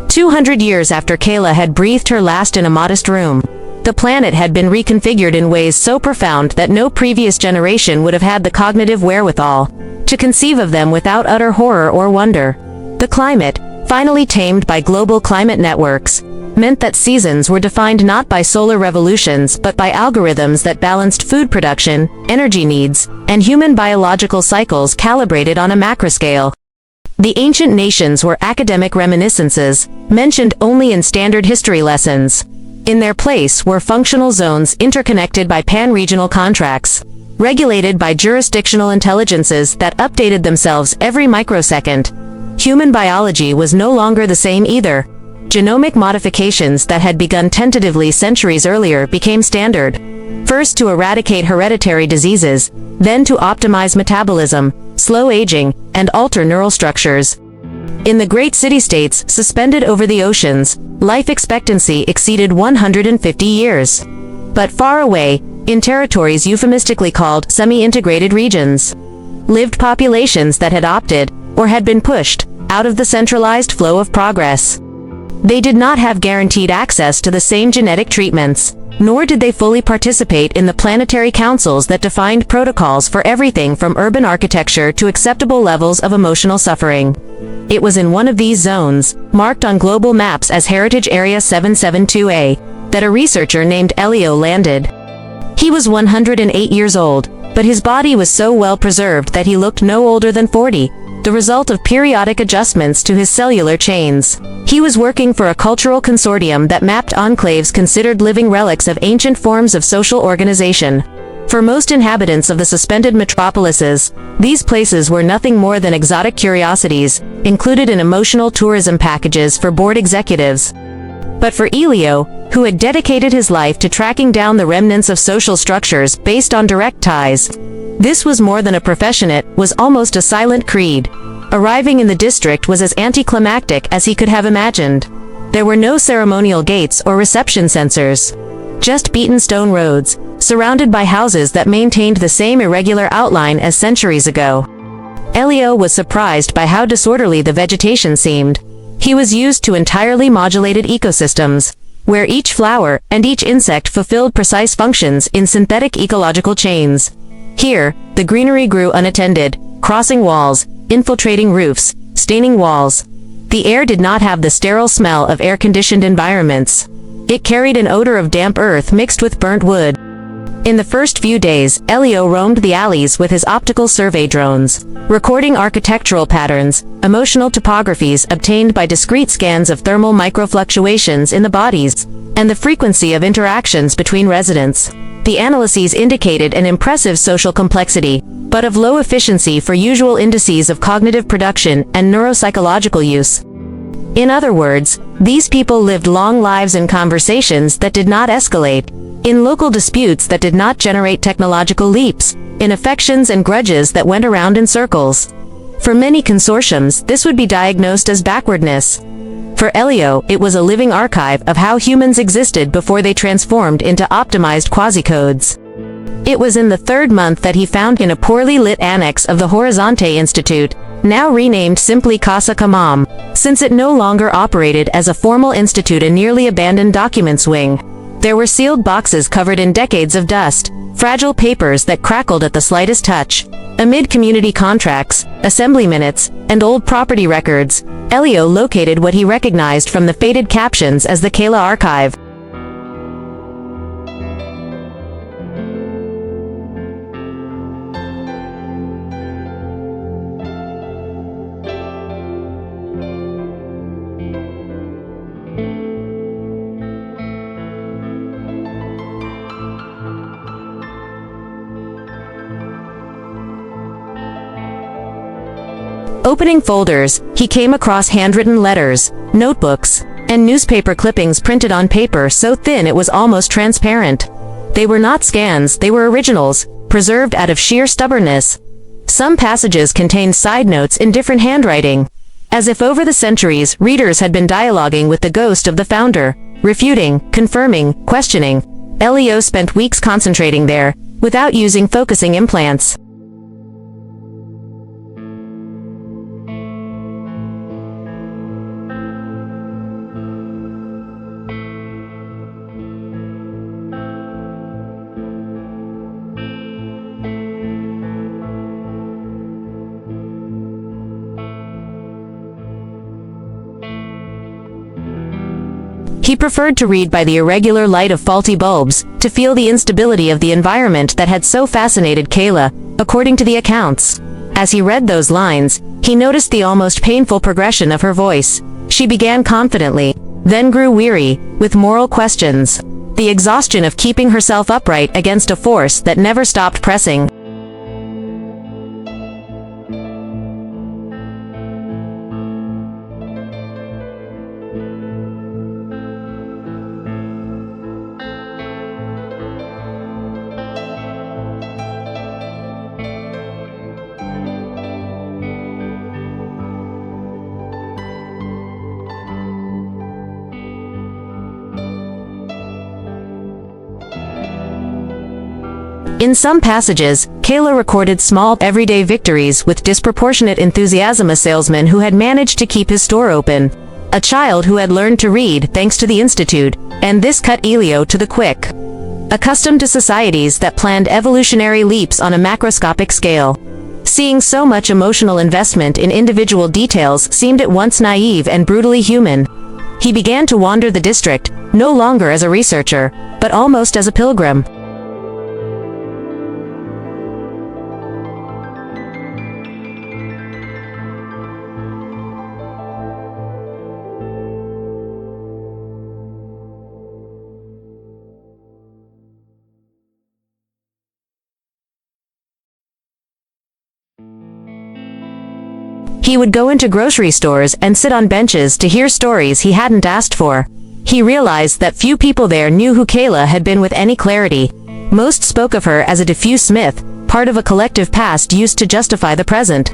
200 years after Kayla had breathed her last in a modest room, the planet had been reconfigured in ways so profound that no previous generation would have had the cognitive wherewithal to conceive of them without utter horror or wonder. The climate, finally tamed by global climate networks, meant that seasons were defined not by solar revolutions but by algorithms that balanced food production, energy needs, and human biological cycles calibrated on a macroscale. The ancient nations were academic reminiscences, mentioned only in standard history lessons. In their place were functional zones interconnected by pan-regional contracts, regulated by jurisdictional intelligences that updated themselves every microsecond. Human biology was no longer the same either. Genomic modifications that had begun tentatively centuries earlier became standard. First to eradicate hereditary diseases, then to optimize metabolism, slow aging, and alter neural structures. In the great city-states suspended over the oceans, life expectancy exceeded 150 years. But far away, in territories euphemistically called semi-integrated regions, lived populations that had opted, or had been pushed, out of the centralized flow of progress. They did not have guaranteed access to the same genetic treatments, nor did they fully participate in the planetary councils that defined protocols for everything from urban architecture to acceptable levels of emotional suffering. It was in one of these zones, marked on global maps as Heritage Area 772A, that a researcher named Elio landed. He was 108 years old, but his body was so well preserved that he looked no older than 40, the result of periodic adjustments to his cellular chains. He was working for a cultural consortium that mapped enclaves considered living relics of ancient forms of social organization. For most inhabitants of the suspended metropolises, these places were nothing more than exotic curiosities, included in emotional tourism packages for board executives. But for Elio, who had dedicated his life to tracking down the remnants of social structures based on direct ties, this was more than a profession, it was almost a silent creed. Arriving in the district was as anticlimactic as he could have imagined. There were no ceremonial gates or reception sensors. Just beaten stone roads, surrounded by houses that maintained the same irregular outline as centuries ago. Elio was surprised by how disorderly the vegetation seemed. He was used to entirely modulated ecosystems, where each flower and each insect fulfilled precise functions in synthetic ecological chains. Here, the greenery grew unattended, crossing walls, infiltrating roofs, staining walls. The air did not have the sterile smell of air-conditioned environments. It carried an odor of damp earth mixed with burnt wood. In the first few days, Elio roamed the alleys with his optical survey drones, recording architectural patterns, emotional topographies obtained by discrete scans of thermal microfluctuations in the bodies, and the frequency of interactions between residents. The analyses indicated an impressive social complexity, but of low efficiency for usual indices of cognitive production and neuropsychological use. In other words, these people lived long lives in conversations that did not escalate, in local disputes that did not generate technological leaps, in affections and grudges that went around in circles. For many consortiums, this would be diagnosed as backwardness. For Elio, it was a living archive of how humans existed before they transformed into optimized quasi-codes. It was in the third month that he found in a poorly lit annex of the Horizonte Institute, now renamed simply Casa Kamam, since it no longer operated as a formal institute, a nearly abandoned documents wing. There were sealed boxes covered in decades of dust, fragile papers that crackled at the slightest touch. Amid community contracts, assembly minutes, and old property records, Elio located what he recognized from the faded captions as the Kayla Archive. Opening folders, he came across handwritten letters, notebooks, and newspaper clippings printed on paper so thin it was almost transparent. They were not scans, they were originals, preserved out of sheer stubbornness. Some passages contained side notes in different handwriting, as if over the centuries readers had been dialoguing with the ghost of the founder, refuting, confirming, questioning. Elio spent weeks concentrating there, without using focusing implants. He preferred to read by the irregular light of faulty bulbs, to feel the instability of the environment that had so fascinated Kayla, according to the accounts. As he read those lines, he noticed the almost painful progression of her voice. She began confidently, then grew weary, with moral questions. The exhaustion of keeping herself upright against a force that never stopped pressing. In some passages, Kayla recorded small, everyday victories with disproportionate enthusiasm. A salesman who had managed to keep his store open. A child who had learned to read thanks to the Institute, and this cut Elio to the quick. Accustomed to societies that planned evolutionary leaps on a macroscopic scale. Seeing so much emotional investment in individual details seemed at once naive and brutally human. He began to wander the district, no longer as a researcher, but almost as a pilgrim. He would go into grocery stores and sit on benches to hear stories he hadn't asked for. He realized that few people there knew who Kayla had been with any clarity. Most spoke of her as a diffuse myth, part of a collective past used to justify the present.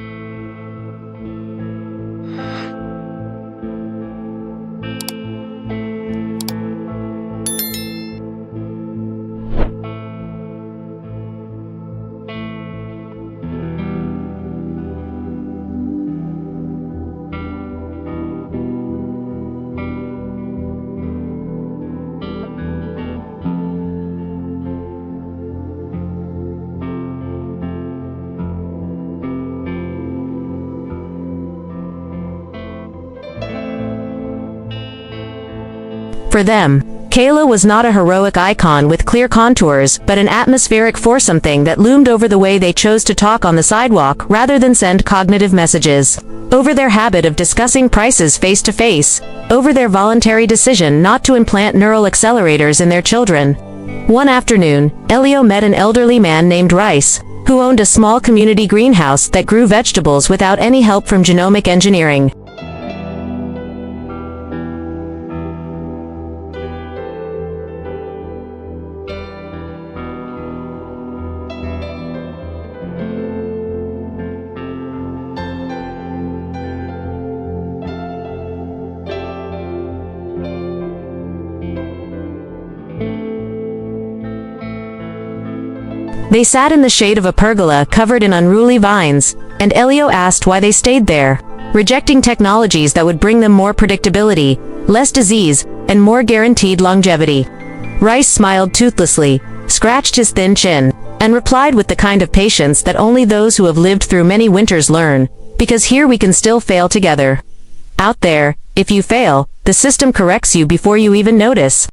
For them, Kayla was not a heroic icon with clear contours, but an atmospheric force, something that loomed over the way they chose to talk on the sidewalk rather than send cognitive messages. Over their habit of discussing prices face to face. Over their voluntary decision not to implant neural accelerators in their children. One afternoon, Elio met an elderly man named Rice, who owned a small community greenhouse that grew vegetables without any help from genomic engineering. They sat in the shade of a pergola covered in unruly vines, and Elio asked why they stayed there, rejecting technologies that would bring them more predictability, less disease, and more guaranteed longevity. Rice smiled toothlessly, scratched his thin chin, and replied with the kind of patience that only those who have lived through many winters learn, because here we can still fail together. Out there, if you fail, the system corrects you before you even notice.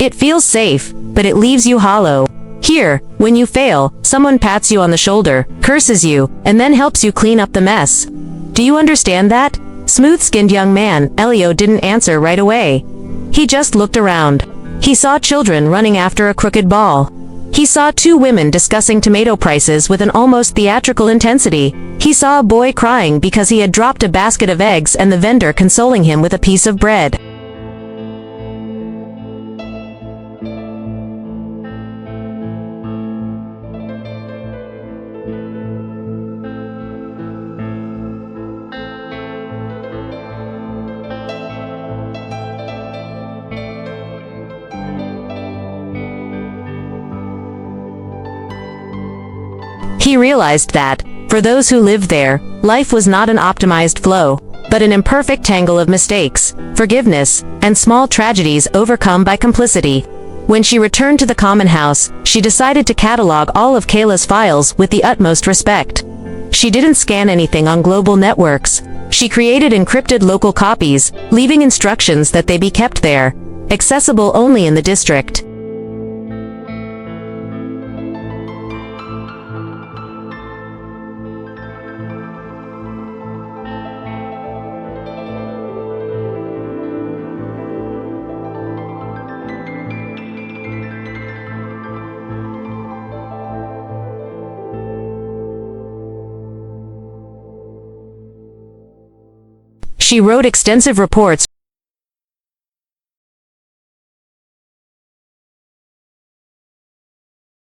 It feels safe, but it leaves you hollow. Here, when you fail, someone pats you on the shoulder, curses you, and then helps you clean up the mess. Do you understand that? Smooth-skinned young man, Elio didn't answer right away. He just looked around. He saw children running after a crooked ball. He saw two women discussing tomato prices with an almost theatrical intensity. He saw a boy crying because he had dropped a basket of eggs and the vendor consoling him with a piece of bread. He realized that, for those who lived there, life was not an optimized flow, but an imperfect tangle of mistakes, forgiveness, and small tragedies overcome by complicity. When she returned to the common house, she decided to catalog all of Kayla's files with the utmost respect. She didn't scan anything on global networks. She created encrypted local copies, leaving instructions that they be kept there, accessible only in the district. She wrote extensive reports